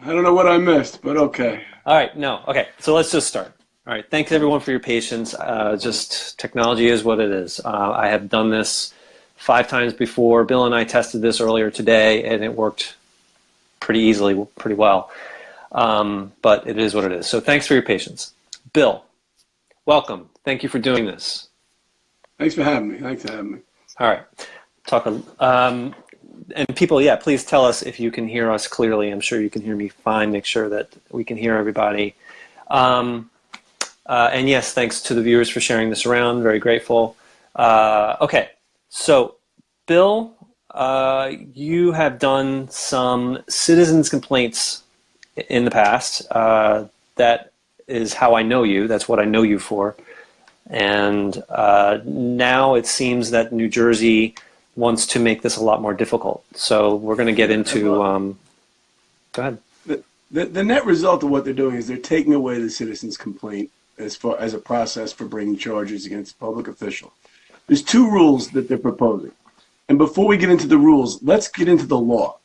I don't know what I missed, but okay. All right, no. Okay, so let's just start. All right, thanks everyone for your patience. Just technology is what it is. I have done this 5 times before. Bill and I tested this earlier today, and it worked pretty easily, pretty well. But it is what it is. So thanks for your patience. Bill, welcome. Thank you for doing this. Thanks for having me. Thanks for having me. All right, talk. And people, yeah, please tell us if you can hear us clearly. I'm sure you can hear me fine. Make sure that we can hear everybody. And yes, thanks to the viewers for sharing this around. Very grateful. Okay, so Bill, you have done some citizens' complaints in the past. That is how I know you. That's what I know you for. And now it seems that New Jersey wants to make this a lot more difficult. So we're going to get into. Go ahead. The net result of what they're doing is they're taking away the citizen's complaint as far as a process for bringing charges against a public official. There's 2 rules that they're proposing. And before we get into the rules, let's get into the law.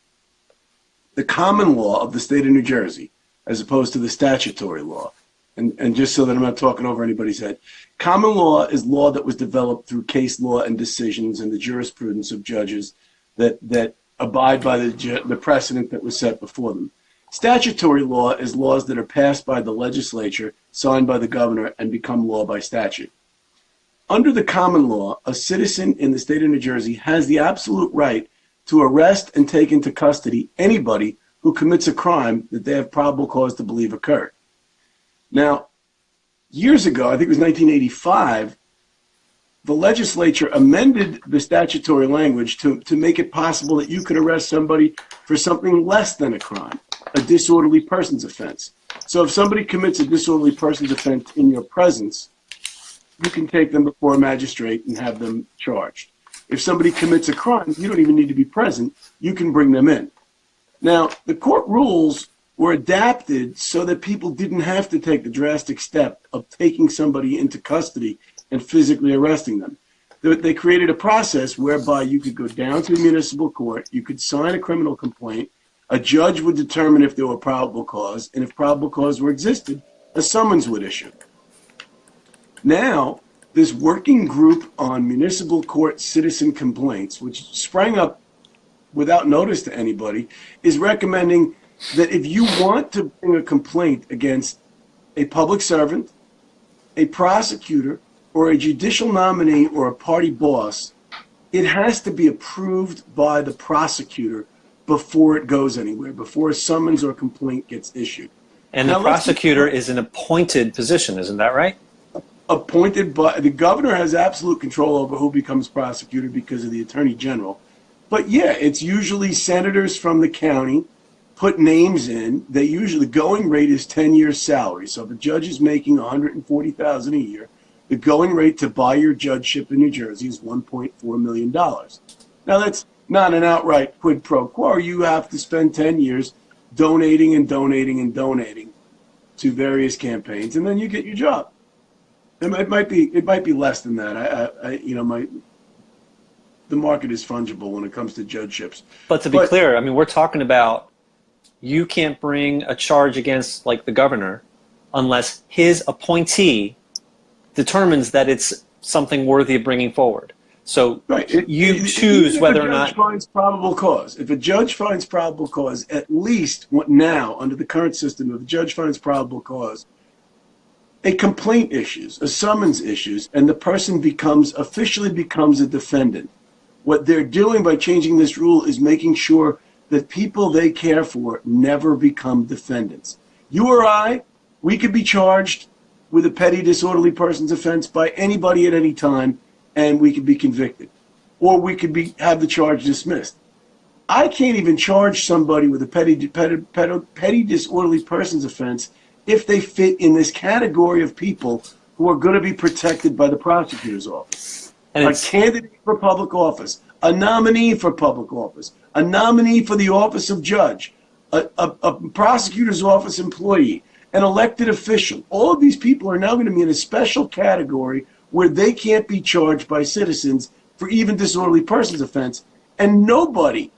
The common law of the state of New Jersey, as opposed to the statutory law. And just so that I'm not talking over anybody's head, common law is law that was developed through case law and decisions and the jurisprudence of judges that abide by the precedent that was set before them. Statutory law is laws that are passed by the legislature, signed by the governor, and become law by statute. Under the common law, a citizen in the state of New Jersey has the absolute right to arrest and take into custody anybody who commits a crime that they have probable cause to believe occurred. Now, years ago, I think it was 1985, the legislature amended the statutory language to make it possible that you could arrest somebody for something less than a crime, a disorderly persons offense. So if somebody commits a disorderly persons offense in your presence, you can take them before a magistrate and have them charged. If somebody commits a crime, you don't even need to be present. You can bring them in. Now, the court rules were adapted so that people didn't have to take the drastic step of taking somebody into custody and physically arresting them. They created a process whereby you could go down to the municipal court, you could sign a criminal complaint, a judge would determine if there were probable cause, and if probable cause were existed, a summons would issue. Now, this working group on municipal court citizen complaints, which sprang up without notice to anybody, is recommending that if you want to bring a complaint against a public servant, a prosecutor, or a judicial nominee or a party boss, it has to be approved by the prosecutor before it goes anywhere, before a summons or complaint gets issued. And the prosecutor is an appointed position, isn't that right? Appointed by the governor has absolute control over who becomes prosecutor because of the attorney general. But yeah, it's usually senators from the county put names in. They usually, the going rate is 10 years salary. So if a judge is making $140,000 a year, the going rate to buy your judgeship in New Jersey is $1.4 million. Now that's not an outright quid pro quo. You have to spend 10 years donating and donating and donating to various campaigns, and then you get your job. It might be less than that. The market is fungible when it comes to judgeships. But to be clear, I mean, we're talking about you can't bring a charge against, like, the governor unless his appointee determines that it's something worthy of bringing forward. So right. You choose whether or not. If a judge finds probable cause, if a judge finds probable cause, at least now, under the current system, if a judge finds probable cause, a complaint issues, a summons issues, and the person officially becomes a defendant. What they're doing by changing this rule is making sure that people they care for never become defendants. You or I, we could be charged with a petty disorderly persons offense by anybody at any time, and we could be convicted. Or we could have the charge dismissed. I can't even charge somebody with a petty disorderly persons offense if they fit in this category of people who are going to be protected by the prosecutor's office. And a candidate for public office, a nominee for public office, a nominee for the office of judge, a prosecutor's office employee, an elected official. All of these people are now going to be in a special category where they can't be charged by citizens for even disorderly persons offense. And nobody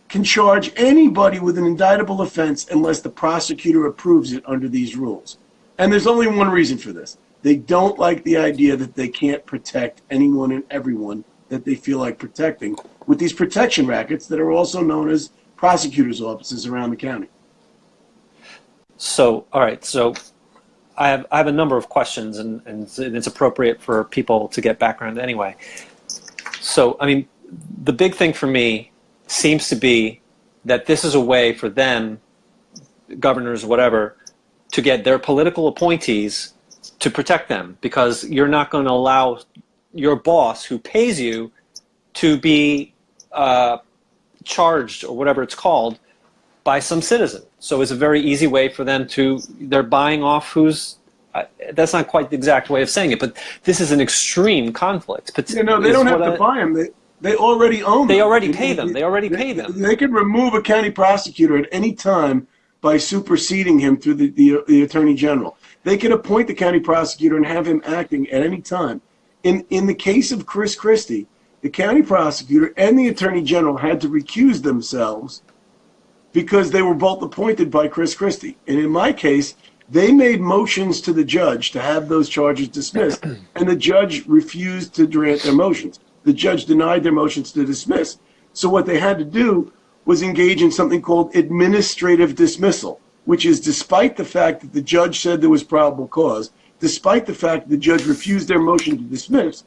can charge anybody with an indictable offense unless the prosecutor approves it under these rules. And there's only one reason for this. They don't like the idea that they can't protect anyone and everyone that they feel like protecting with these protection rackets that are also known as prosecutors' offices around the county. So, all right. So I have a number of questions, and it's appropriate for people to get background anyway. So, I mean, the big thing for me seems to be that this is a way for them, governors, whatever, to get their political appointees to protect them, because you're not going to allow your boss who pays you to be charged, or whatever it's called, by some citizen. So it's a very easy way for them to, they're buying off who's, that's not quite the exact way of saying it, but this is an extreme conflict. Yeah, no, they don't have to buy them. They already own them. They already pay them. They already pay them. They could remove a county prosecutor at any time by superseding him through the attorney general. They could appoint the county prosecutor and have him acting at any time. In the case of Chris Christie, the county prosecutor and the attorney general had to recuse themselves because they were both appointed by Chris Christie. And in my case, they made motions to the judge to have those charges dismissed, and the judge refused to grant their motions. The judge denied their motions to dismiss. So what they had to do was engage in something called administrative dismissal, which is despite the fact that the judge said there was probable cause, despite the fact that the judge refused their motion to dismiss,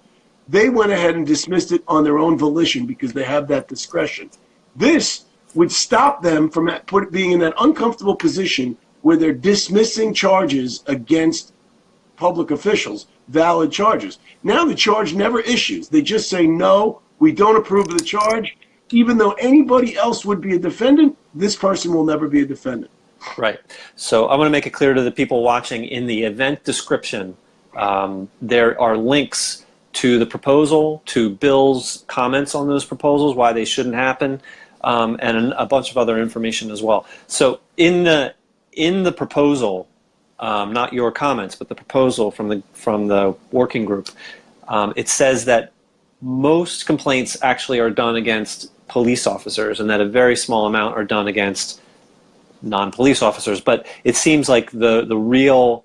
they went ahead and dismissed it on their own volition because they have that discretion. This would stop them from being in that uncomfortable position where they're dismissing charges against public officials, valid charges. Now the charge never issues. They just say, no, we don't approve of the charge. Even though anybody else would be a defendant, this person will never be a defendant. Right. So I want to make it clear to the people watching, in the event description, there are links to the proposal, to Bill's comments on those proposals, why they shouldn't happen, and a bunch of other information as well. So in the proposal, not your comments, but the proposal from the working group, it says that most complaints actually are done against police officers, and that a very small amount are done against non-police officers. But it seems like the real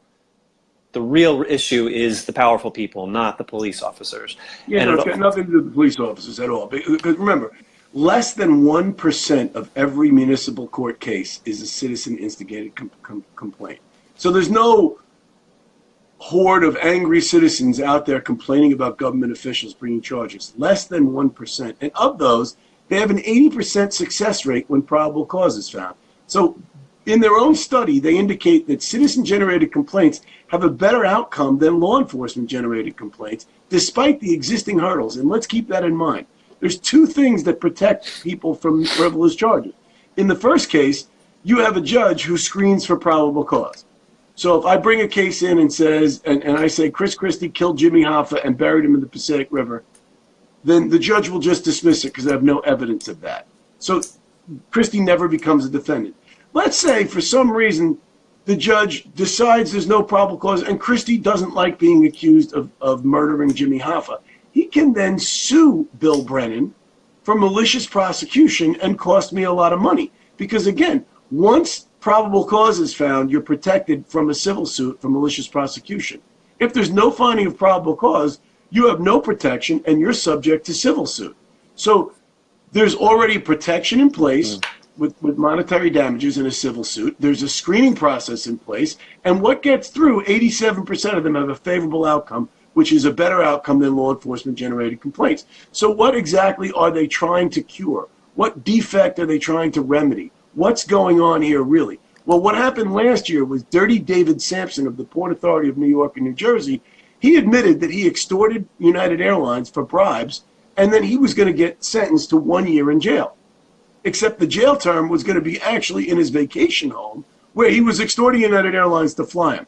issue is the powerful people, not the police officers. Yeah, no, it's got nothing to do with the police officers at all. Because remember, less than 1% of every municipal court case is a citizen-instigated complaint. So there's no horde of angry citizens out there complaining about government officials bringing charges. Less than 1%. And of those, they have an 80% success rate when probable cause is found. So in their own study, they indicate that citizen-generated complaints have a better outcome than law enforcement-generated complaints, despite the existing hurdles. And let's keep that in mind. There's two things that protect people from frivolous charges. In the first case, you have a judge who screens for probable cause. So if I bring a case in and says, and I say Chris Christie killed Jimmy Hoffa and buried him in the Passaic River, then the judge will just dismiss it because I have no evidence of that. So Christie never becomes a defendant. Let's say for some reason the judge decides there's no probable cause and Christie doesn't like being accused of murdering Jimmy Hoffa. He can then sue Bill Brennan for malicious prosecution and cost me a lot of money. Because again, once probable cause is found, you're protected from a civil suit for malicious prosecution. If there's no finding of probable cause, you have no protection and you're subject to civil suit. So there's already protection in place with monetary damages in a civil suit. There's a screening process in place. And what gets through, 87% of them have a favorable outcome, which is a better outcome than law enforcement generated complaints. So what exactly are they trying to cure? What defect are they trying to remedy? What's going on here really? Well, what happened last year was Dirty David Sampson of the Port Authority of New York and New Jersey. He admitted that he extorted United Airlines for bribes, and then he was going to get sentenced to 1 year in jail. Except the jail term was going to be actually in his vacation home, where he was extorting United Airlines to fly him.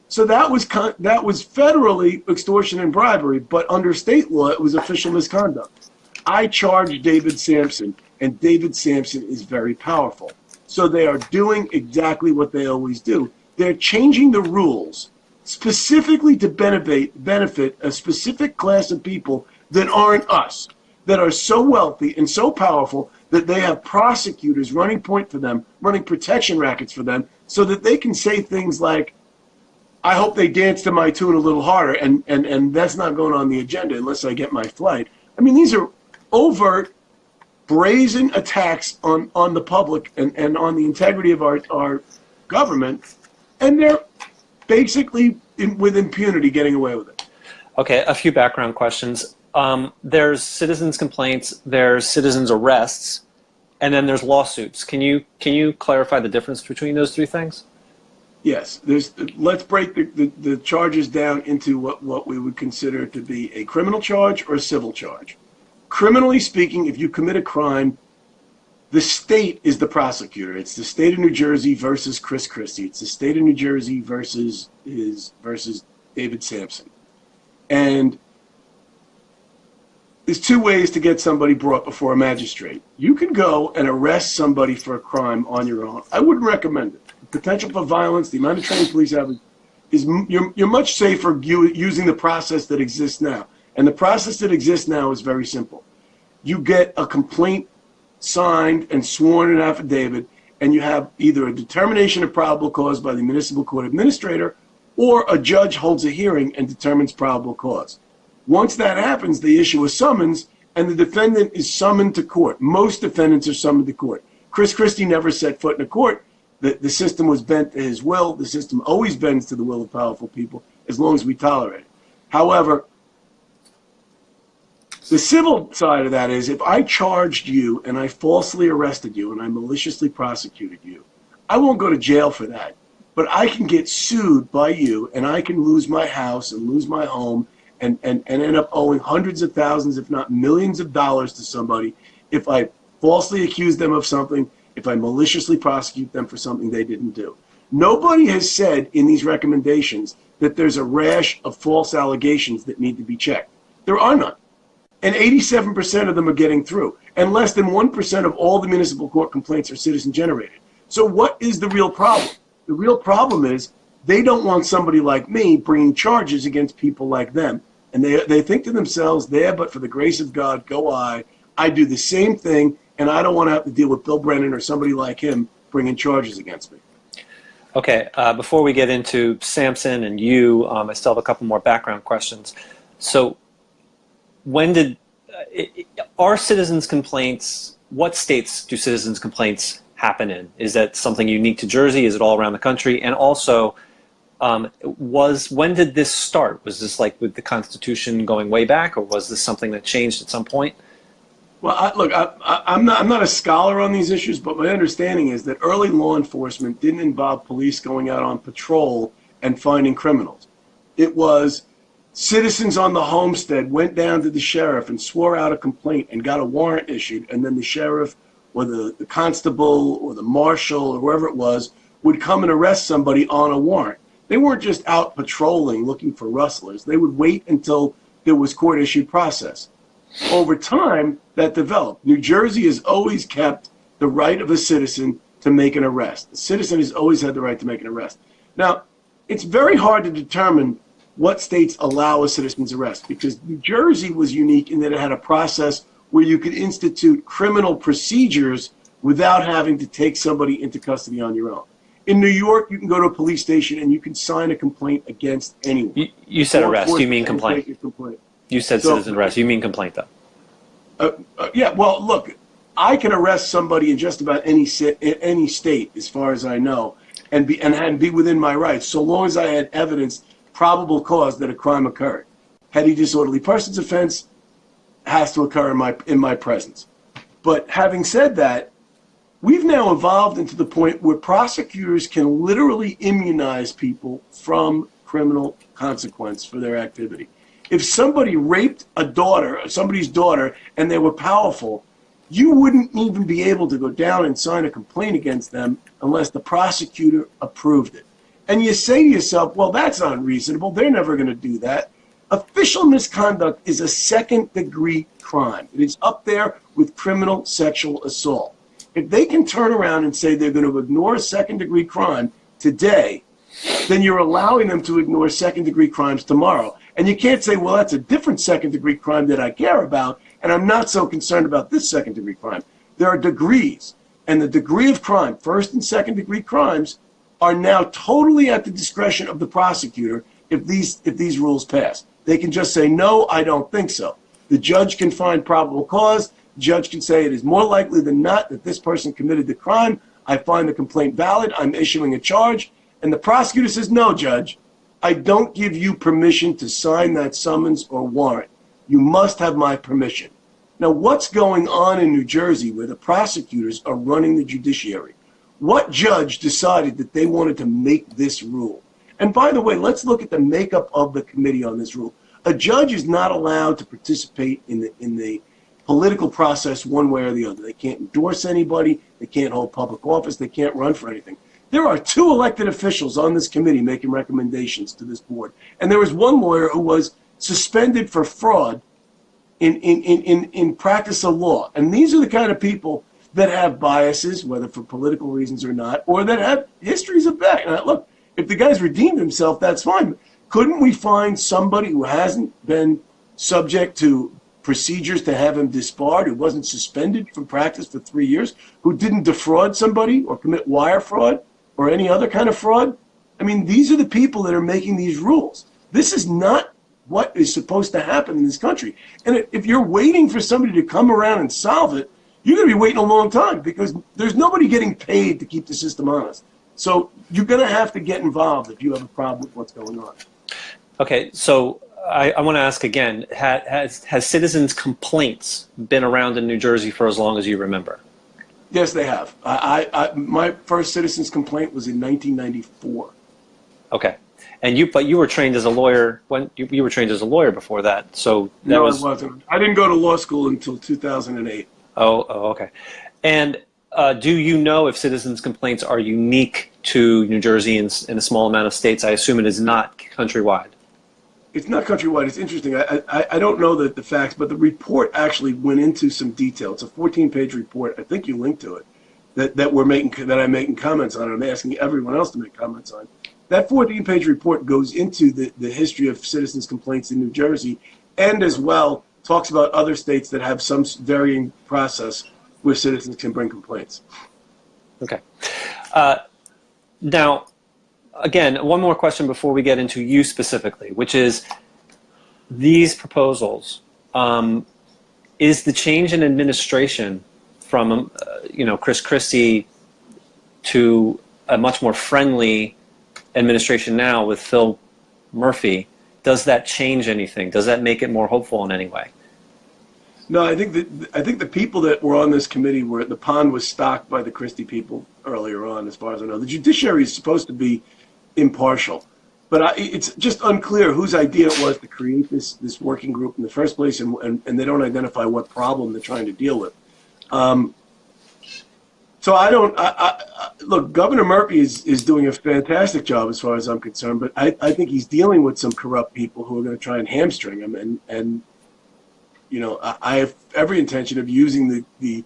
So that was federally extortion and bribery, but under state law, it was official misconduct. I charged David Sampson, and David Sampson is very powerful. So they are doing exactly what they always do. They're changing the rules specifically to benefit a specific class of people that aren't us, that are so wealthy and so powerful that they have prosecutors running point for them, running protection rackets for them, so that they can say things like, I hope they dance to my tune a little harder, and that's not going on the agenda unless I get my flight. I mean, these are overt, brazen attacks on the public and on the integrity of our government, and they're basically with impunity getting away with it. Okay, a few background questions. There's citizens' complaints, there's citizens' arrests, and then there's lawsuits. Can you clarify the difference between those three things? Yes, let's break the charges down into what we would consider to be a criminal charge or a civil charge. Criminally speaking, if you commit a crime, the state is the prosecutor. It's the state of New Jersey versus Chris Christie. It's the state of New Jersey versus David Sampson. And there's two ways to get somebody brought before a magistrate. You can go and arrest somebody for a crime on your own. I wouldn't recommend it. The potential for violence, the amount of training police have is you're much safer using the process that exists now. And the process that exists now is very simple. You get a complaint signed and sworn in affidavit, and you have either a determination of probable cause by the municipal court administrator, or a judge holds a hearing and determines probable cause. Once that happens, they issue a summons, and the defendant is summoned to court. Most defendants are summoned to court. Chris Christie never set foot in a court. The system was bent to his will. The system always bends to the will of powerful people as long as we tolerate it. However, the civil side of that is if I charged you and I falsely arrested you and I maliciously prosecuted you, I won't go to jail for that. But I can get sued by you, and I can lose my house and lose my home and end up owing hundreds of thousands, if not millions of dollars to somebody if I falsely accuse them of something, if I maliciously prosecute them for something they didn't do. Nobody has said in these recommendations that there's a rash of false allegations that need to be checked. There are none. And 87% of them are getting through. And less than 1% of all the municipal court complaints are citizen generated. So what is the real problem? The real problem is they don't want somebody like me bringing charges against people like them. And they think to themselves, there, but for the grace of God, go I do the same thing, and I don't want to have to deal with Bill Brennan or somebody like him bringing charges against me. Okay, before we get into Sampson and you, I still have a couple more background questions. So when did, are citizens' complaints, what states do citizens' complaints happen in? Is that something unique to Jersey? Is it all around the country? And also, when did this start? Was this like with the Constitution going way back, or was this something that changed at some point? Well, I'm not a scholar on these issues, but my understanding is that early law enforcement didn't involve police going out on patrol and finding criminals. It was citizens on the homestead went down to the sheriff and swore out a complaint and got a warrant issued, and then the sheriff or the constable or the marshal or whoever it was would come and arrest somebody on a warrant. They weren't just out patrolling looking for rustlers. They would wait until there was court-issued process. Over time, that developed. New Jersey has always kept the right of a citizen to make an arrest. The citizen has always had the right to make an arrest. Now, it's very hard to determine what states allow a citizen's arrest, because New Jersey was unique in that it had a process where you could institute criminal procedures without having to take somebody into custody on your own. In New York, you can go to a police station and you can sign a complaint against anyone. You said arrest, you mean complaint. You said citizen arrest, you mean complaint though. Yeah, well, look, I can arrest somebody in just about any state, as far as I know, and be within my rights, so long as I had evidence, probable cause that a crime occurred. Petty disorderly persons offense has to occur in my presence. But having said that, we've now evolved into the point where prosecutors can literally immunize people from criminal consequence for their activity. If somebody raped somebody's daughter, and they were powerful, you wouldn't even be able to go down and sign a complaint against them unless the prosecutor approved it. And you say to yourself, well, that's unreasonable. They're never going to do that. Official misconduct is a second-degree crime. It is up there with criminal sexual assault. If they can turn around and say they're going to ignore a second-degree crime today, then you're allowing them to ignore second-degree crimes tomorrow. And you can't say, well, that's a different second-degree crime that I care about, and I'm not so concerned about this second-degree crime. There are degrees, and the degree of crime, first and second degree crimes, are now totally at the discretion of the prosecutor if these rules pass. They can just say, no, I don't think so. The judge can find probable cause. The judge can say it is more likely than not that this person committed the crime. I find the complaint valid. I'm issuing a charge. And the prosecutor says, no, judge, I don't give you permission to sign that summons or warrant. You must have my permission. Now, what's going on in New Jersey where the prosecutors are running the judiciary? What judge decided that they wanted to make this rule? And by the way, let's look at the makeup of the committee on this rule. A judge is not allowed to participate in the political process one way or the other. They can't endorse anybody. They can't hold public office. They can't run for anything. There are 2 elected officials on this committee making recommendations to this board. And there was one lawyer who was suspended for fraud in practice of law. And these are the kind of people that have biases, whether for political reasons or not, or that have histories of that. Now, look, if the guy's redeemed himself, that's fine. Couldn't we find somebody who hasn't been subject to procedures to have him disbarred, who wasn't suspended from practice for 3 years, who didn't defraud somebody or commit wire fraud or any other kind of fraud? I mean, these are the people that are making these rules. This is not what is supposed to happen in this country. And if you're waiting for somebody to come around and solve it, you're going to be waiting a long time because there's nobody getting paid to keep the system honest. So you're going to have to get involved if you have a problem with what's going on. Okay, so I want to ask again, has citizens' complaints been around in New Jersey for as long as you remember? Yes, they have. My first citizen's complaint was in 1994. Okay. But you were trained as a lawyer when you were trained as a lawyer before that. So that no, was... I wasn't. I didn't go to law school until 2008. Oh, okay. And do you know if citizens' complaints are unique to New Jersey in a small amount of states? I assume it is not countrywide. It's not countrywide. It's interesting. I don't know the facts, but the report actually went into some detail. It's a 14-page report. I think you linked to it that I'm making comments on. And I'm asking everyone else to make comments on. That 14-page report goes into the history of citizens' complaints in New Jersey, and as well talks about other states that have some varying process where citizens can bring complaints. Okay. Now, again, one more question before we get into you specifically, which is these proposals. Is the change in administration from Chris Christie to a much more friendly administration now with Phil Murphy, does that change anything? Does that make it more hopeful in any way? No, I think the people that were on this committee the pond was stocked by the Christie people earlier on, as far as I know. The judiciary is supposed to be impartial, but it's just unclear whose idea it was to create this working group in the first place, and they don't identify what problem they're trying to deal with. So look, Governor Murphy is doing a fantastic job as far as I'm concerned, but I think he's dealing with some corrupt people who are going to try and hamstring him, and I have every intention of using the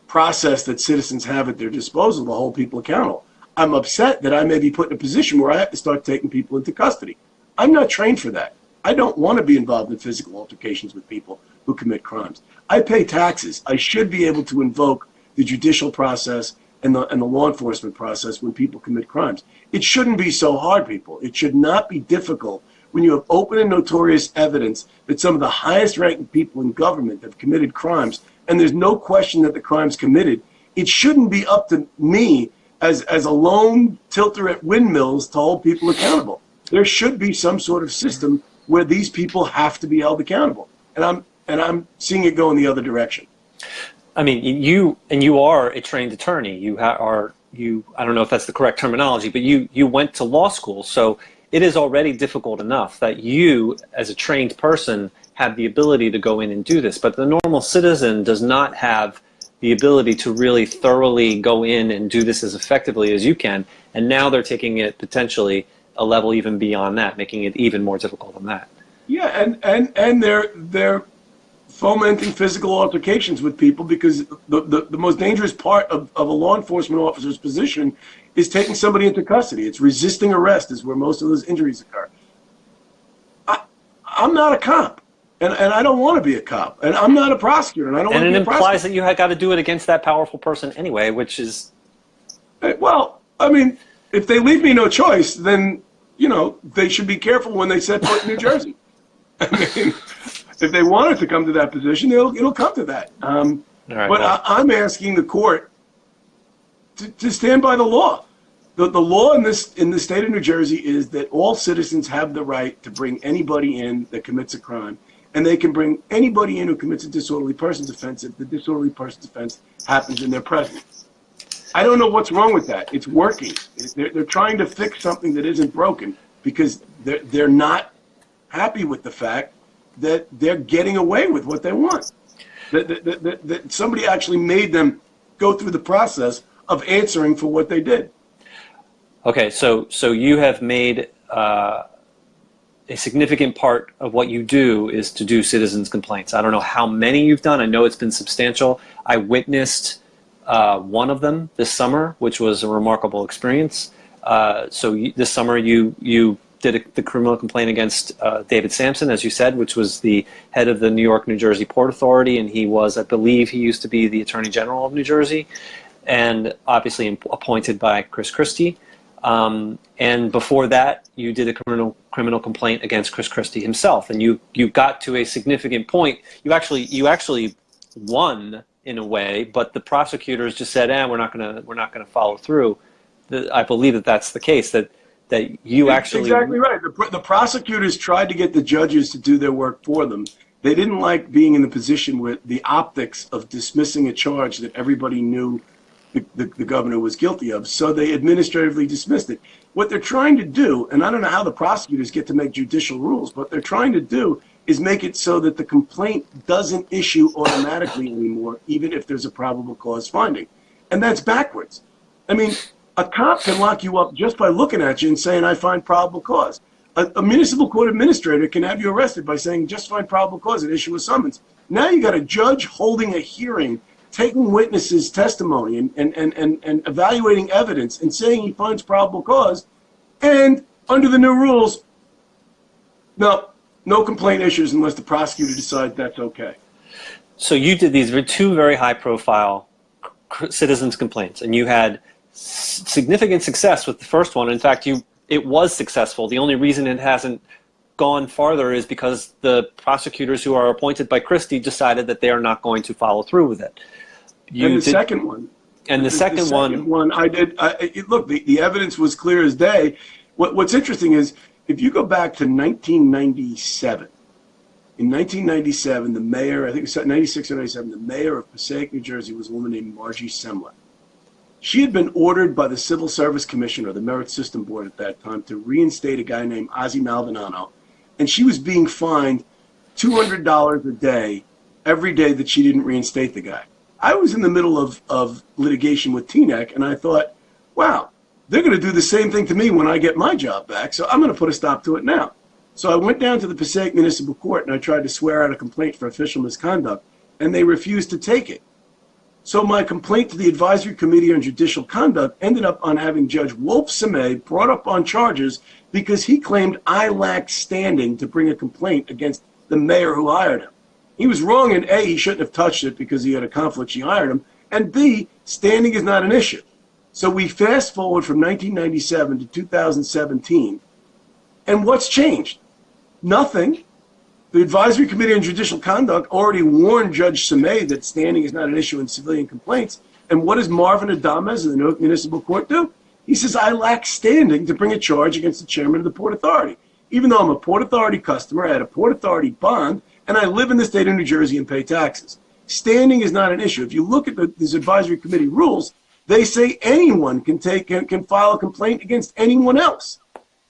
process that citizens have at their disposal to hold people accountable. I'm upset that I may be put in a position where I have to start taking people into custody. I'm not trained for that. I don't want to be involved in physical altercations with people who commit crimes. I pay taxes. I should be able to invoke the judicial process and the law enforcement process when people commit crimes. It shouldn't be so hard, people. It should not be difficult when you have open and notorious evidence that some of the highest ranking people in government have committed crimes, and there's no question that the crime's committed. It shouldn't be up to me as a lone tilter at windmills to hold people accountable. There should be some sort of system where these people have to be held accountable. And I'm seeing it go in the other direction. I mean, you are a trained attorney. I don't know if that's the correct terminology, but you went to law school, so it is already difficult enough that you, as a trained person, have the ability to go in and do this. But the normal citizen does not have the ability to really thoroughly go in and do this as effectively as you can. And now they're taking it potentially a level even beyond that, making it even more difficult than that. Yeah, and they're fomenting physical altercations with people, because the most dangerous part of a law enforcement officer's position is taking somebody into custody. It's resisting arrest is where most of those injuries occur. I'm not a cop, And I don't want to be a cop, and I'm not a prosecutor, and I don't want to And be it a prosecutor. implies that you had got to do it against that powerful person anyway, which is Well, I mean, if they leave me no choice, then, they should be careful when they set foot in New Jersey. I mean, if they want it to come to that position, it'll come to that. all right. But Well, I'm asking the court to stand by the law. The law in the state of New Jersey is that all citizens have the right to bring anybody in that commits a crime, and they can bring anybody in who commits a disorderly person's offense if the disorderly person's offense happens in their presence. I don't know what's wrong with that. It's working. They're trying to fix something that isn't broken because they're not happy with the fact that they're getting away with what they want. That somebody actually made them go through the process of answering for what they did. okay, so you have made a significant part of what you do is to do citizens complaints. I don't know how many you've done. I know it's been substantial. I witnessed one of them this summer, which was a remarkable experience. This summer you did the criminal complaint against David Sampson, as you said, which was the head of the New York, New Jersey Port Authority, and he was, I believe, he used to be the Attorney General of New Jersey, and obviously appointed by Chris Christie. And before that, you did a criminal complaint against Chris Christie himself, and you got to a significant point. You actually won in a way, but the prosecutors just said, we're not gonna follow through. I believe that's the case. That you actually exactly right. The prosecutors tried to get the judges to do their work for them. They didn't like being in the position where the optics of dismissing a charge that everybody knew the governor was guilty of, so they administratively dismissed it. What they're trying to do, and I don't know how the prosecutors get to make judicial rules, but what they're trying to do is make it so that the complaint doesn't issue automatically anymore, even if there's a probable cause finding. And that's backwards. I mean, a cop can lock you up just by looking at you and saying, I find probable cause. A municipal court administrator can have you arrested by saying, just find probable cause and issue a summons. Now you got a judge holding a hearing, taking witnesses' testimony and evaluating evidence and saying he finds probable cause. And under the new rules, no complaint issues unless the prosecutor decides that's okay. So you did these two very high-profile citizens' complaints, and you had significant success with the first one. In fact, it was successful. The only reason it hasn't gone farther is because the prosecutors who are appointed by Christie decided that they are not going to follow through with it. The second one, I did. Look, the evidence was clear as day. What's interesting is if you go back to 1997. In 1997, the mayor, I think it was 96 or 97, the mayor of Passaic, New Jersey, was a woman named Margie Semler. She had been ordered by the Civil Service Commission, or the Merit System Board at that time, to reinstate a guy named Ozzie Maldonado, and she was being fined $200 a day every day that she didn't reinstate the guy. I was in the middle of litigation with TNEC, and I thought, wow, they're going to do the same thing to me when I get my job back, so I'm going to put a stop to it now. So I went down to the Passaic Municipal Court, and I tried to swear out a complaint for official misconduct, and they refused to take it. So my complaint to the Advisory Committee on Judicial Conduct ended up on having Judge Wolf Semay brought up on charges because he claimed I lacked standing to bring a complaint against the mayor who hired him. He was wrong in A, he shouldn't have touched it because he had a conflict, she hired him, and B, standing is not an issue. So we fast forward from 1997 to 2017, and what's changed? Nothing. The Advisory Committee on Judicial Conduct already warned Judge Semay that standing is not an issue in civilian complaints. And what does Marvin Adames of the Newark Municipal Court do? He says, I lack standing to bring a charge against the chairman of the Port Authority. Even though I'm a Port Authority customer, I had a Port Authority bond, and I live in the state of New Jersey and pay taxes. Standing is not an issue. If you look at these Advisory Committee rules, they say anyone can file a complaint against anyone else.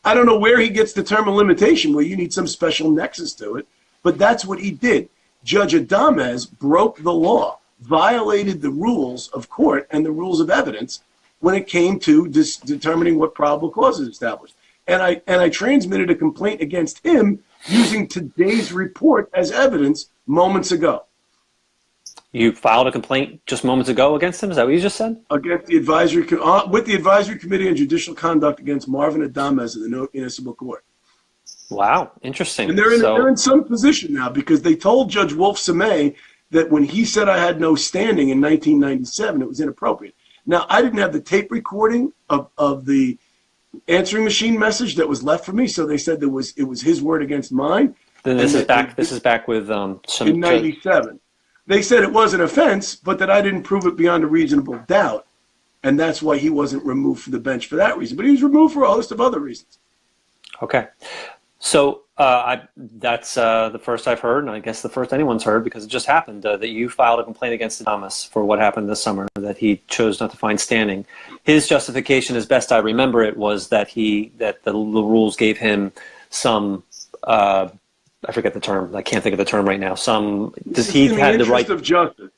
I don't know where he gets the term of limitation where you need some special nexus to it, but that's what he did. Judge Adames broke the law, violated the rules of court and the rules of evidence when it came to determining what probable cause is established. And I transmitted a complaint against him using today's report as evidence moments ago. You filed a complaint just moments ago against him? Is that what you just said? Against the with the Advisory Committee on Judicial Conduct against Marvin Adames of the Newark Municipal Court. Wow, interesting. And they're in some position now because they told Judge Wolf Samay that when he said I had no standing in 1997, it was inappropriate. Now, I didn't have the tape recording of the answering machine message that was left for me, so they said it was his word against mine. Then this is back. This is back with some in '97. They said it was an offense, but that I didn't prove it beyond a reasonable doubt, and that's why he wasn't removed from the bench for that reason. But he was removed for a host of other reasons. Okay, so that's the first I've heard, and I guess the first anyone's heard, because it just happened that you filed a complaint against Adamas for what happened this summer, that he chose not to find standing. His justification, as best I remember it, was that the rules gave him some. I forget the term. I can't think of the term right now. He had the right of justice.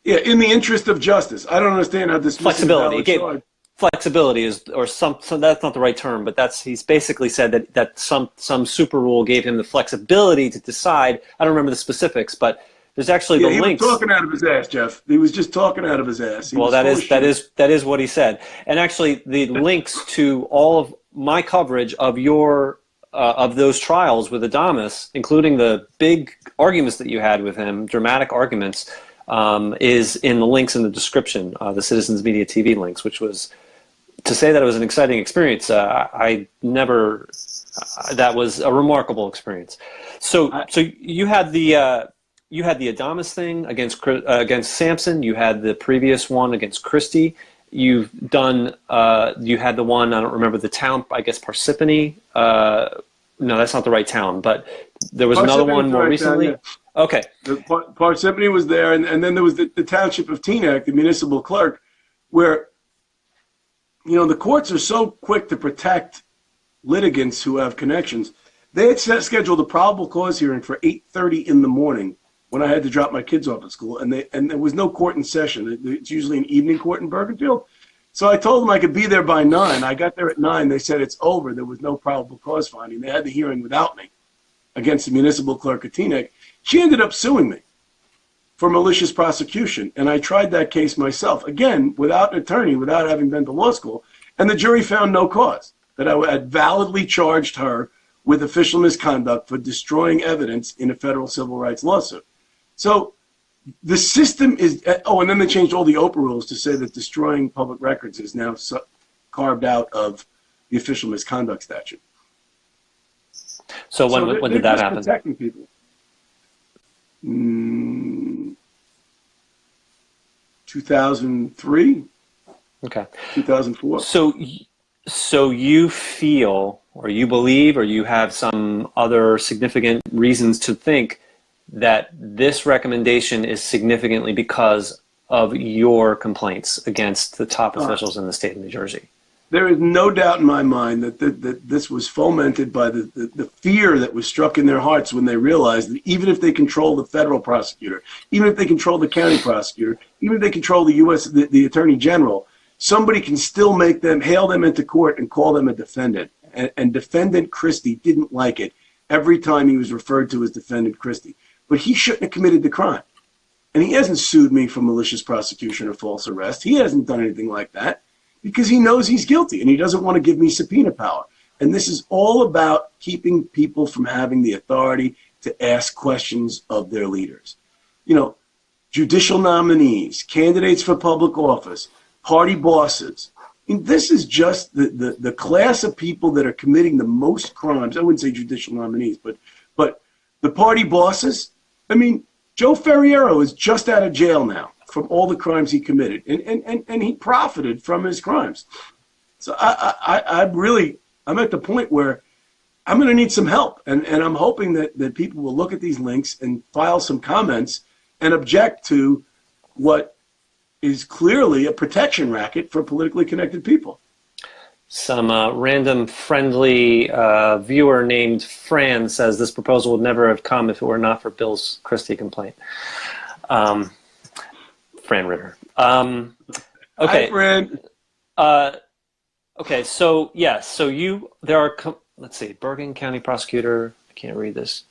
Yeah, in the interest of justice. I don't understand how this flexibility. Flexibility is, or some that's not the right term, but he's basically said that some super rule gave him the flexibility to decide. I don't remember the specifics, but there's actually the links. He was talking out of his ass, Jeff. He was just talking out of his ass. That is what he said. And actually, the links to all of my coverage of of those trials with Adamas, including the big arguments that you had with him, dramatic arguments, is in the links in the description, the Citizens Media TV links, which was, to say that it was an exciting experience, that was a remarkable experience. So you had the Adamas thing against Sampson. You had the previous one against Christie. You've done. You had the one. I don't remember the town. I guess Parsippany. No, that's not the right town. But there was another one more recently. Town, yeah. Okay. Parsippany was there, and then there was the township of Teaneck, the municipal clerk, where the courts are so quick to protect litigants who have connections. They had scheduled a probable cause hearing for 8:30 in the morning when I had to drop my kids off at school, and there was no court in session. It's usually an evening court in Bergenfield. So I told them I could be there by 9. I got there at 9. They said it's over. There was no probable cause finding. They had the hearing without me against the municipal clerk at Teaneck. She ended up suing me for malicious prosecution, and I tried that case myself, again, without an attorney, without having been to law school, and the jury found no cause, that I had validly charged her with official misconduct for destroying evidence in a federal civil rights lawsuit. So the system is, and then they changed all the Oprah rules to say that destroying public records is now carved out of the official misconduct statute. So when did that happen? Protecting people. 2003. Okay. 2004. So you feel, or you believe, or you have some other significant reasons to think that this recommendation is significantly because of your complaints against the top officials in the state of New Jersey. There is no doubt in my mind that this was fomented by the fear that was struck in their hearts when they realized that even if they control the federal prosecutor, even if they control the county prosecutor, even if they control the attorney general, somebody can still make them, hail them into court and call them a defendant. And Defendant Christie didn't like it every time he was referred to as Defendant Christie. But he shouldn't have committed the crime. And he hasn't sued me for malicious prosecution or false arrest. He hasn't done anything like that because he knows he's guilty and he doesn't want to give me subpoena power. And this is all about keeping people from having the authority to ask questions of their leaders. Judicial nominees, candidates for public office, party bosses. This is just the class of people that are committing the most crimes. I wouldn't say judicial nominees, but the party bosses. Joe Ferriero is just out of jail now from all the crimes he committed, and he profited from his crimes. So I'm at the point where I'm going to need some help, and I'm hoping that people will look at these links and file some comments and object to what is clearly a protection racket for politically connected people. Some random friendly viewer named Fran says this proposal would never have come if it were not for Bill's Christie complaint. Fran Ritter. Okay. Hi, Fran. Okay. So yes. There are. Let's see. Bergen County prosecutor. I can't read this.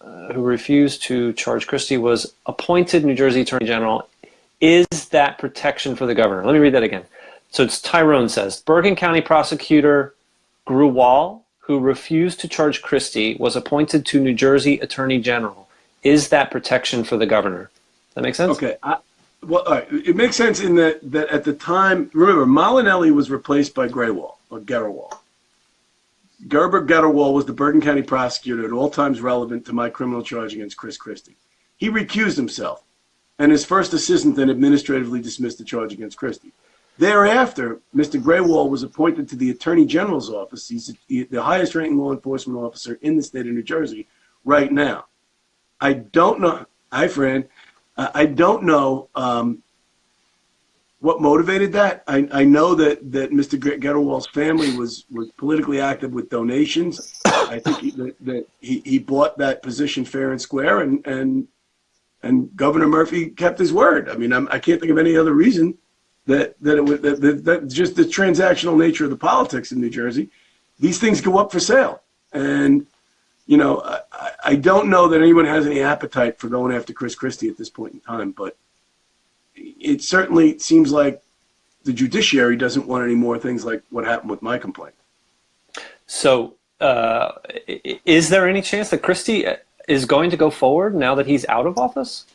Who refused to charge Christie was appointed New Jersey Attorney General. Is that protection for the governor? Let me read that again. So it's Tyrone says, Bergen County Prosecutor Gruwal who refused to charge Christie was appointed to New Jersey Attorney General. Is that protection for the governor? Does that make sense? Okay. Well, all right. It makes sense in that at the time, remember, Molinelli was replaced by Graywall, or Garrawal. Gerber Getterwall was the Bergen County prosecutor at all times relevant to my criminal charge against Chris Christie. He recused himself, and his first assistant then administratively dismissed the charge against Christie. Thereafter, Mr. Graywall was appointed to the Attorney General's office. He's the highest ranking law enforcement officer in the state of New Jersey right now. I don't know. Hi, Fran. I don't know what motivated that. I know that Mr. Getterwall's family was politically active with donations. I think that he bought that position fair and square, and Governor Murphy kept his word. I mean, I can't think of any other reason that just the transactional nature of the politics in New Jersey. These things go up for sale, and I don't know that anyone has any appetite for going after Chris Christie at this point in time, but it certainly seems like the judiciary doesn't want any more things like what happened with my complaint. So is there any chance that Christie is going to go forward now that he's out of office?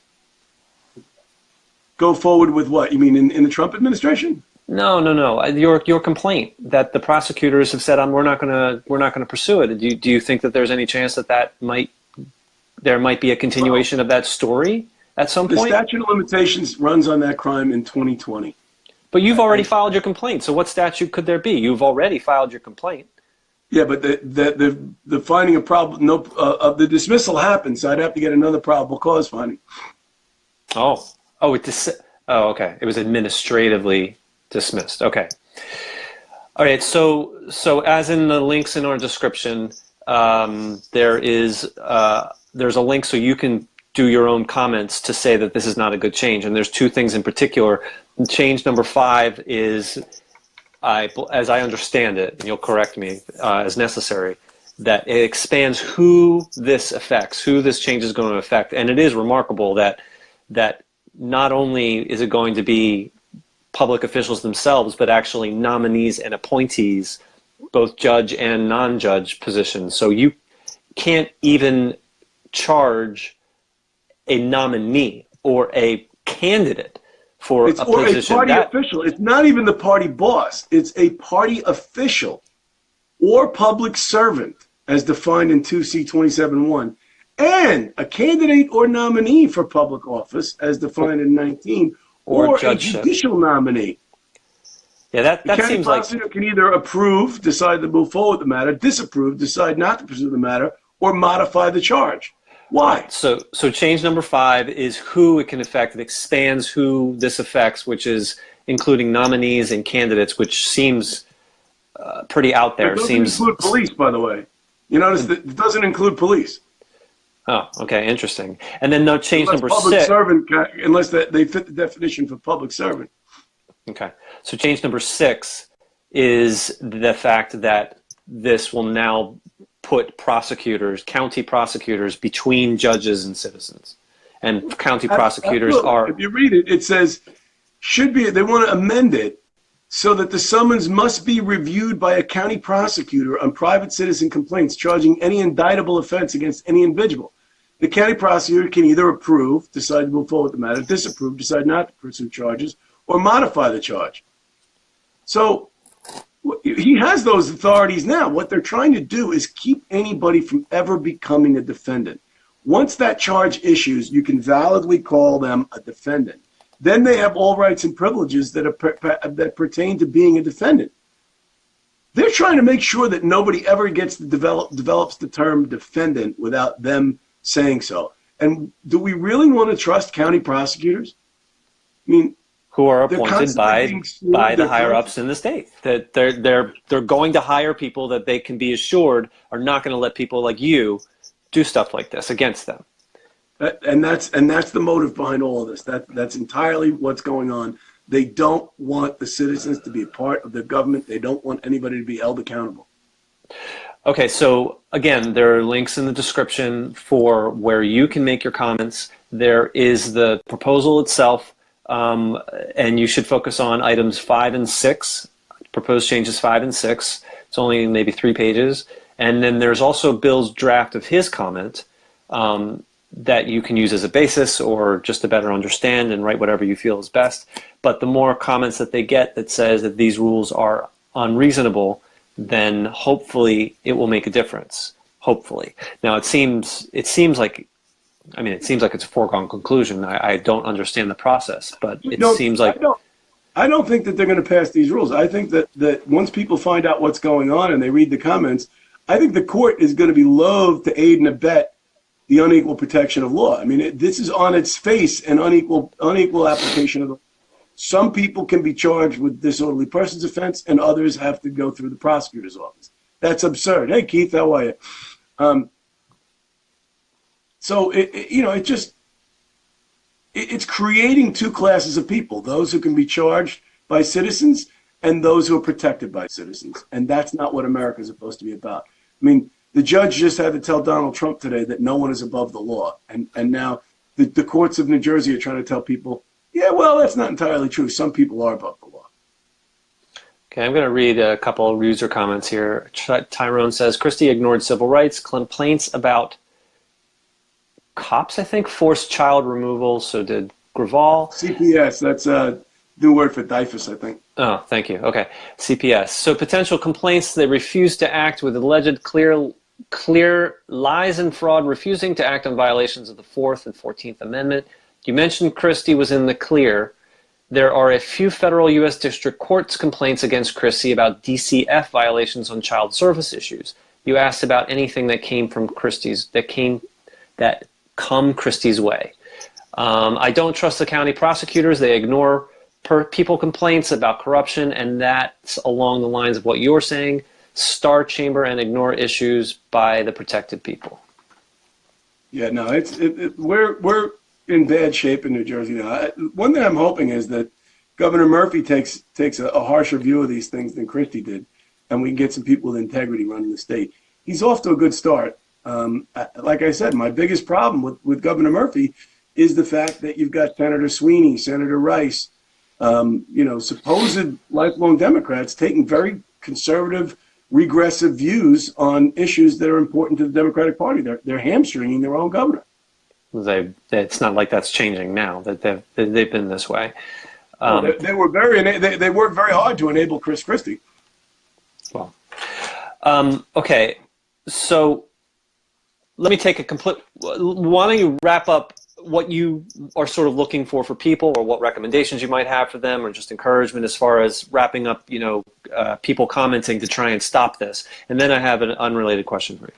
Go forward with what? You mean in the Trump administration? No. Your complaint that the prosecutors have said, we're not going to pursue it. Do you think that there's any chance that there might be a continuation of that story at some point? The statute of limitations runs on that crime in 2020. But you've already filed your complaint. So what statute could there be? You've already filed your complaint. Yeah, but the finding of the dismissal happened, so I'd have to get another probable cause finding. Okay. It was administratively dismissed. Okay. All right. So as in the links in our description, there's a link so you can do your own comments to say that this is not a good change. And there's two things in particular. Change number 5 is, as I understand it, and you'll correct me as necessary, that it expands who this affects, who this change is going to affect. And it is remarkable that not only is it going to be public officials themselves, but actually nominees and appointees, both judge and non-judge positions. So you can't even charge a nominee or a candidate for a position. Or a party official. It's not even the party boss. It's a party official or public servant as defined in 2C27.1, and a candidate or nominee for public office as defined in 19, or a judicial nominee. Yeah, that seems like... The prosecutor can either approve, decide to move forward with the matter, disapprove, decide not to pursue the matter, or modify the charge. Why? So change number 5 is who it can affect. It expands who this affects, which is including nominees and candidates, which seems pretty out there. It doesn't include police, by the way. You notice that it doesn't include police. Oh, okay, interesting. And then change number 6. Public servant, unless they fit the definition for public servant. Okay, so change number 6 is the fact that this will now put prosecutors, county prosecutors, between judges and citizens. And county prosecutors are... If you read it, it says, they want to amend it so that the summons must be reviewed by a county prosecutor on private citizen complaints charging any indictable offense against any individual. The county prosecutor can either approve, decide to move forward with the matter, disapprove, decide not to pursue charges, or modify the charge. So he has those authorities now. What they're trying to do is keep anybody from ever becoming a defendant. Once that charge issues, you can validly call them a defendant. Then they have all rights and privileges that pertain to being a defendant. They're trying to make sure that nobody ever develops the term defendant without them saying so. And do we really want to trust county prosecutors? I mean, who are appointed by the higher ups in the state. That they're going to hire people that they can be assured are not going to let people like you do stuff like this against them. And that's the motive behind all of this. That's entirely what's going on. They don't want the citizens to be a part of their government. They don't want anybody to be held accountable. Okay, so again, there are links in the description for where you can make your comments. There is the proposal itself, and you should focus on items 5 and 6, proposed changes 5 and 6. It's only maybe 3 pages. And then there's also Bill's draft of his comment that you can use as a basis or just to better understand and write whatever you feel is best. But the more comments that they get that says that these rules are unreasonable, then hopefully it will make a difference. Hopefully. Now it seems like it's a foregone conclusion. I don't understand the process, but it seems like I don't think that they're going to pass these rules. I think that once people find out what's going on and they read the comments, I think the court is going to be loath to aid and abet the unequal protection of law. I mean, this is on its face an unequal application of the law. Some people can be charged with disorderly persons offense, and others have to go through the prosecutor's office. That's absurd. Hey, Keith, how are you? So it's creating two classes of people: those who can be charged by citizens and those who are protected by citizens. And that's not what America is supposed to be about. I mean, the judge just had to tell Donald Trump today that no one is above the law. And now the courts of New Jersey are trying to tell people, yeah, well, that's not entirely true. Some people are above the law. Okay, I'm going to read a couple of user comments here. Tyrone says, Christie ignored civil rights. Complaints about cops, I think, forced child removal. So did Graval. CPS, that's a new word for DIFUS, I think. Oh, thank you. Okay, CPS. So potential complaints, they refuse to act with alleged clear lies and fraud, refusing to act on violations of the 4th and 14th Amendment. You mentioned Christie was in the clear. There are a few federal U.S. District Courts complaints against Christie about DCF violations on child service issues. You asked about anything that came from Christie's, that come Christie's way. I don't trust the county prosecutors. They ignore people complaints about corruption, and that's along the lines of what you're saying. Star chamber and ignore issues by the protected people. Yeah, no, we're in bad shape in New Jersey now. One thing I'm hoping is that Governor Murphy takes a harsher view of these things than Christie did, and we can get some people with integrity running the state. He's off to a good start. Like I said, my biggest problem with Governor Murphy is the fact that you've got Senator Sweeney, Senator Rice, supposed lifelong Democrats taking very conservative, regressive views on issues that are important to the Democratic Party. They're hamstringing their own governor. It's not like that's changing now. That they've been this way. They worked very hard to enable Chris Christie. Well, okay, so let me take why don't you wrap up what you are sort of looking for people, or what recommendations you might have for them, or just encouragement as far as wrapping up, people commenting to try and stop this. And then I have an unrelated question for you.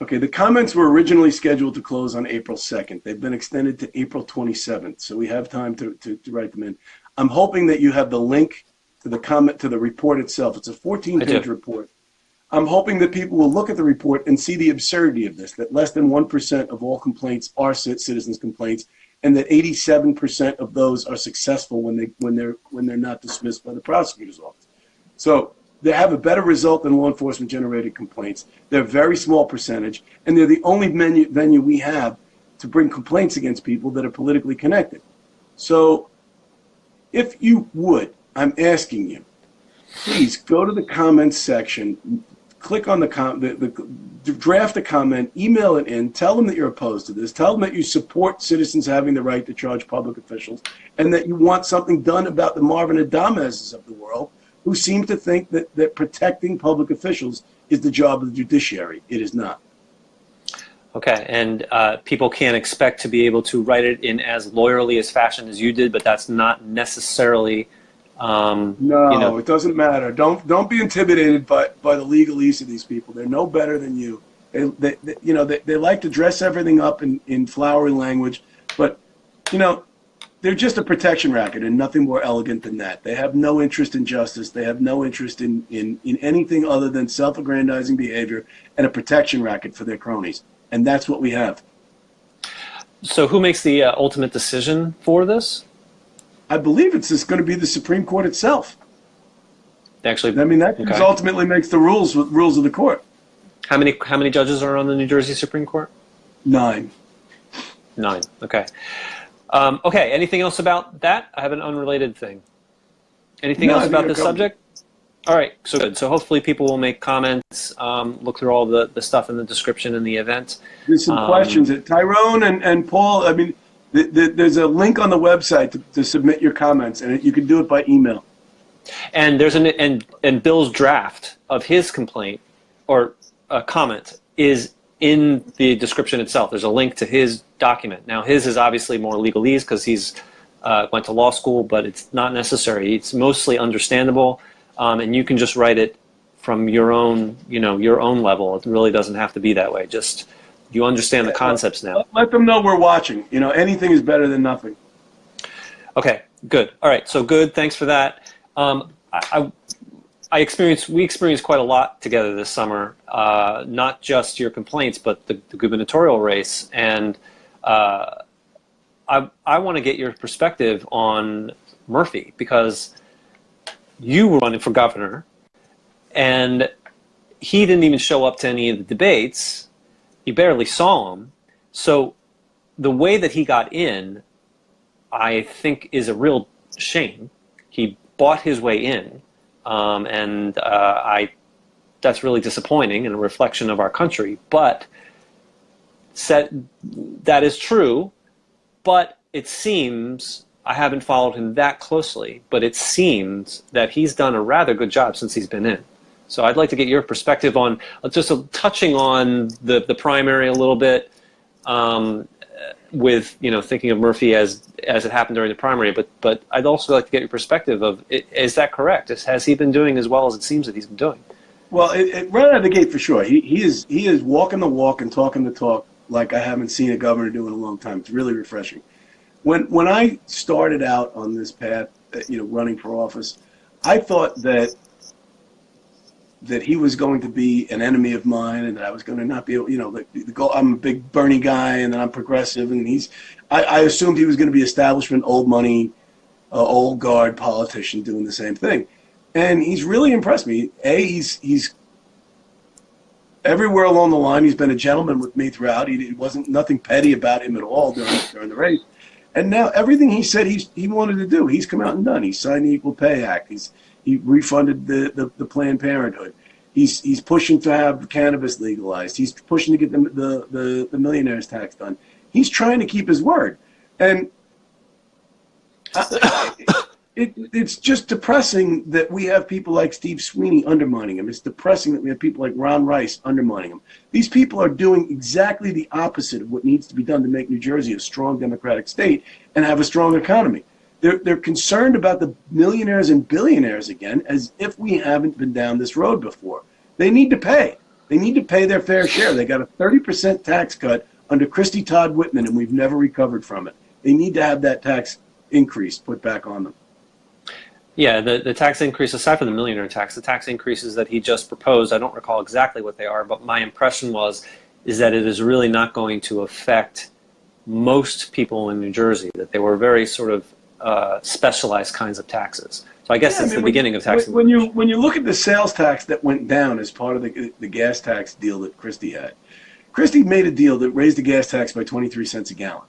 Okay, the comments were originally scheduled to close on April 2nd. They've been extended to April 27th, so we have time to write them in. I'm hoping that you have the link to the report itself. It's a 14-page report. I'm hoping that people will look at the report and see the absurdity of this, that less than 1% of all complaints are citizens' complaints, and that 87% of those are successful when they're not dismissed by the prosecutor's office. So they have a better result than law enforcement generated complaints. They're a very small percentage, and they're the only venue we have to bring complaints against people that are politically connected. So if you would, I'm asking you, please go to the comments section, click on draft a comment, email it in, tell them that you're opposed to this, tell them that you support citizens having the right to charge public officials, and that you want something done about the Marvin Adamez's of the world, who seem to think that protecting public officials is the job of the judiciary. It is not. Okay, and people can't expect to be able to write it in as lawyerly as fashion as you did, but that's not necessarily... It doesn't matter. Don't be intimidated by the legalese of these people. They're no better than you. They like to dress everything up in flowery language, but they're just a protection racket and nothing more elegant than that. They have no interest in justice. They have no interest in anything other than self-aggrandizing behavior and a protection racket for their cronies. And that's what we have. So who makes the ultimate decision for this? I believe it's just going to be the Supreme Court itself. Actually, that ultimately makes the rules of the court. How many judges are on the New Jersey Supreme Court? 9. 9. Okay. Okay. Anything else about that? I have an unrelated thing. Anything else about this subject? All right, so good. So hopefully people will make comments, look through all the stuff in the description in the event. There's some questions. Um, Tyrone and Paul, I mean, there's a link on the website to submit your comments, and you can do it by email. and there's and Bill's draft of his complaint or comment is in the description itself. There's a link to his document. Now his is obviously more legalese because he's went to law school, but it's not necessary. It's mostly understandable, and you can just write it from your own, your own level. It really doesn't have to be that way. Just you understand the concepts now. Let them know we're watching. Anything is better than nothing. Okay, good. All right, so good. Thanks for that. We experienced quite a lot together this summer. Not just your complaints, but the gubernatorial race. And I want to get your perspective on Murphy, because you were running for governor, and he didn't even show up to any of the debates. You barely saw him. So the way that he got in, I think, is a real shame. He bought his way in, and that's really disappointing and a reflection of our country. But that is true, but it seems, I haven't followed him that closely, but it seems that he's done a rather good job since he's been in. So I'd like to get your perspective on just touching on the primary a little bit, with thinking of Murphy as it happened during the primary, but I'd also like to get your perspective of is that correct? Has he been doing as well as it seems that he's been doing? Well, right out of the gate for sure. He is walking the walk and talking the talk like I haven't seen a governor do in a long time. It's really refreshing. When I started out on this path, running for office, I thought that he was going to be an enemy of mine, and that I was going to not be able, the goal. I'm a big Bernie guy, and then I'm progressive, and I assumed he was going to be establishment, old money, old guard politician doing the same thing, and he's really impressed me. He's everywhere along the line. He's been a gentleman with me throughout. He wasn't nothing petty about him at all during the race, and now everything he said he wanted to do, he's come out and done. He signed the Equal Pay Act. He refunded the Planned Parenthood. He's pushing to have cannabis legalized. He's pushing to get the millionaire's tax done. He's trying to keep his word, and it's just depressing that we have people like Steve Sweeney undermining him. It's depressing that we have people like Ron Rice undermining him. These people are doing exactly the opposite of what needs to be done to make New Jersey a strong democratic state and have a strong economy. They're concerned about the millionaires and billionaires again, as if we haven't been down this road before. They need to pay. They need to pay their fair share. They got a 30% tax cut under Christie Todd Whitman, and we've never recovered from it. They need to have that tax increase put back on them. Yeah, the tax increase, aside from the millionaire tax, the tax increases that he just proposed, I don't recall exactly what they are, but my impression is that it is really not going to affect most people in New Jersey, that they were very sort of specialized kinds of taxes. So I guess it's the beginning of tax. When you look at the sales tax that went down as part of the gas tax deal that Christie had, Christie made a deal that raised the gas tax by 23 cents a gallon.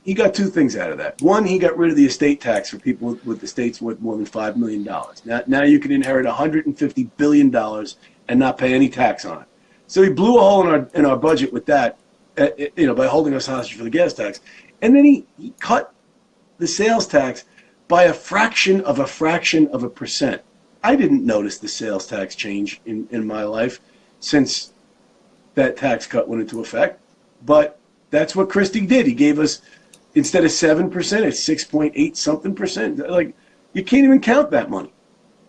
He got two things out of that. One, he got rid of the estate tax for people with estates worth more than $5 million. Now you can inherit $150 billion and not pay any tax on it. So he blew a hole in our budget with that, by holding us hostage for the gas tax. And then he cut the sales tax by a fraction of a percent. I didn't notice the sales tax change in my life since that tax cut went into effect, but that's what Christie did. He gave us, instead of 7%, it's 6.8 something percent. Like, you can't even count that money.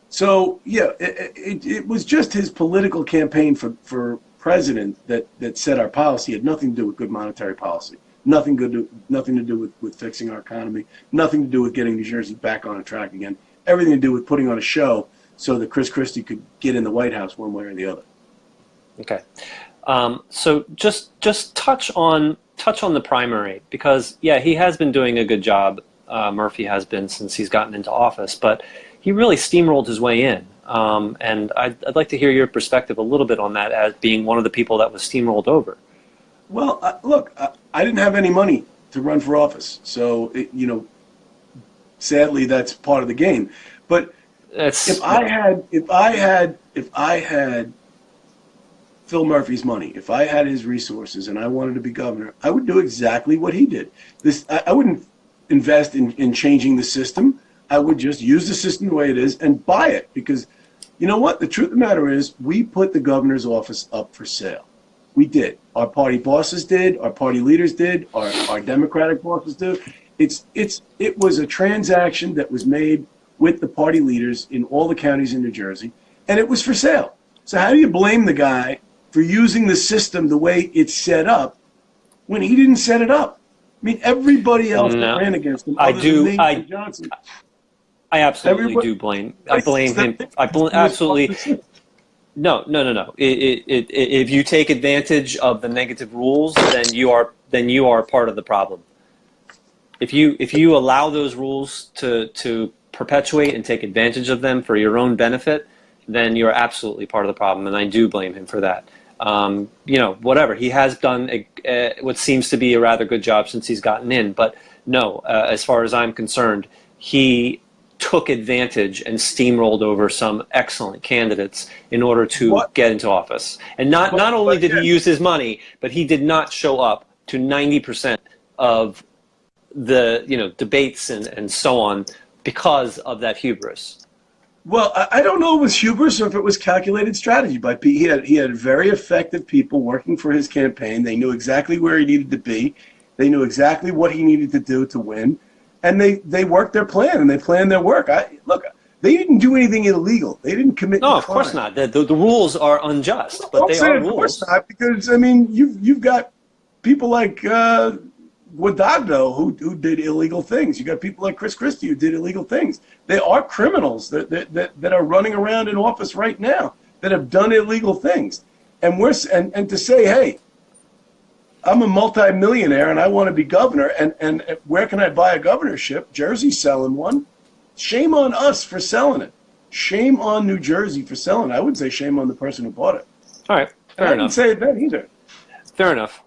So yeah, it was just his political campaign for president that set our policy. It had nothing to do with good monetary policy. Nothing to do with fixing our economy. Nothing to do with getting New Jersey back on a track again. Everything to do with putting on a show so that Chris Christie could get in the White House one way or the other. Okay, so just touch on the primary, because yeah, he has been doing a good job. Murphy has been, since he's gotten into office, but he really steamrolled his way in. And I'd like to hear your perspective a little bit on that, as being one of the people that was steamrolled over. Well, look, I didn't have any money to run for office, so sadly that's part of the game. But It's If I had Phil Murphy's money, if I had his resources and I wanted to be governor, I would do exactly what he did. I wouldn't invest in changing the system. I would just use the system the way it is and buy it, because you know what? The truth of the matter is, we put the governor's office up for sale. We did. Our party bosses did. Our party leaders did. Our Democratic bosses did. It was a transaction that was made with the party leaders in all the counties in New Jersey, and it was for sale. So how do you blame the guy for using the system the way it's set up when he didn't set it up? I mean, everybody else that ran against him, other than me and Johnson. I absolutely do blame. I blame him. Absolutely. No. If you take advantage of the negative rules, then you are part of the problem. If you allow those rules to perpetuate and take advantage of them for your own benefit, then you're absolutely part of the problem, and I do blame him for that. Whatever, he has done what seems to be a rather good job since he's gotten in, but no, as far as I'm concerned, he took advantage and steamrolled over some excellent candidates in order to get into office. And not only did he use his money, but he did not show up to 90% of the debates and so on because of that hubris. Well, I don't know if it was hubris or if it was calculated strategy by Pete. He had very effective people working for his campaign. They knew exactly where he needed to be. They knew exactly what he needed to do to win. And they worked their plan, and they planned their work. Look, they didn't do anything illegal. They didn't commit No, of course not. The rules are unjust, but they are rules. Of course not, because, I mean, you've got people like Guadagno who did illegal things. You got people like Chris Christie who did illegal things. They are criminals that are running around in office right now that have done illegal things. And to say, hey, I'm a multimillionaire and I want to be governor, and where can I buy a governorship? Jersey's selling one. Shame on us for selling it. Shame on New Jersey for selling it. I wouldn't say shame on the person who bought it. All right, fair enough. I didn't say it then either. Fair enough.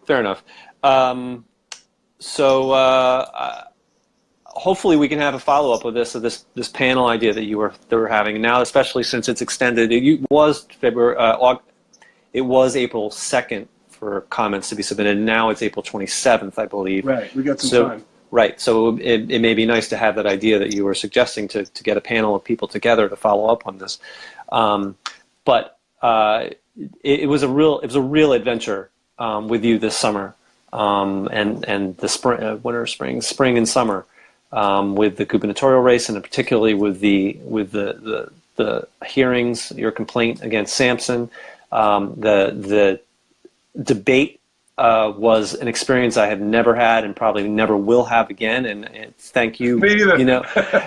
Hopefully we can have a follow-up with this panel idea that we're having now, especially since it's extended. It was April 2nd for comments to be submitted. Now it's April 27th, I believe. Right, we got some time. Right, so it may be nice to have that idea that you were suggesting to get a panel of people together to follow up on this. It was a real adventure with you this summer, and the spring and summer, with the gubernatorial race, and particularly with the hearings, your complaint against Sampson, the debate was an experience I have never had and probably never will have again. And thank you. Me either.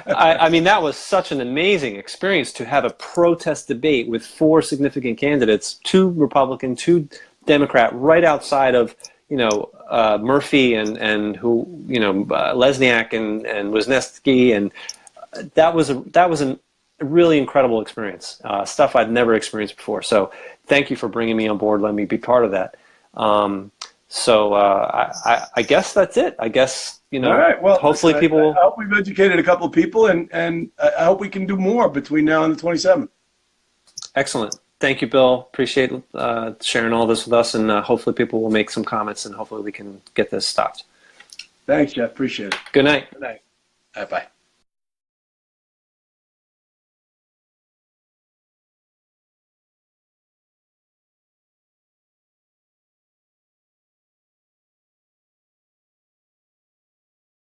I mean, that was such an amazing experience to have a protest debate with 4 significant candidates, 2 Republican, 2 Democrat, right outside of Murphy and who Lesniak and Wisniewski, and that was a really incredible experience, stuff I'd never experienced before. So thank you for bringing me on board, letting me be part of that. I guess that's it. I guess, All right. Well, hopefully people. I hope we've educated a couple of people, and I hope we can do more between now and the 27th. Excellent. Thank you, Bill. Appreciate sharing all this with us, and hopefully people will make some comments, and hopefully we can get this stopped. Thanks, Jeff. Appreciate it. Good night. Good night. Bye.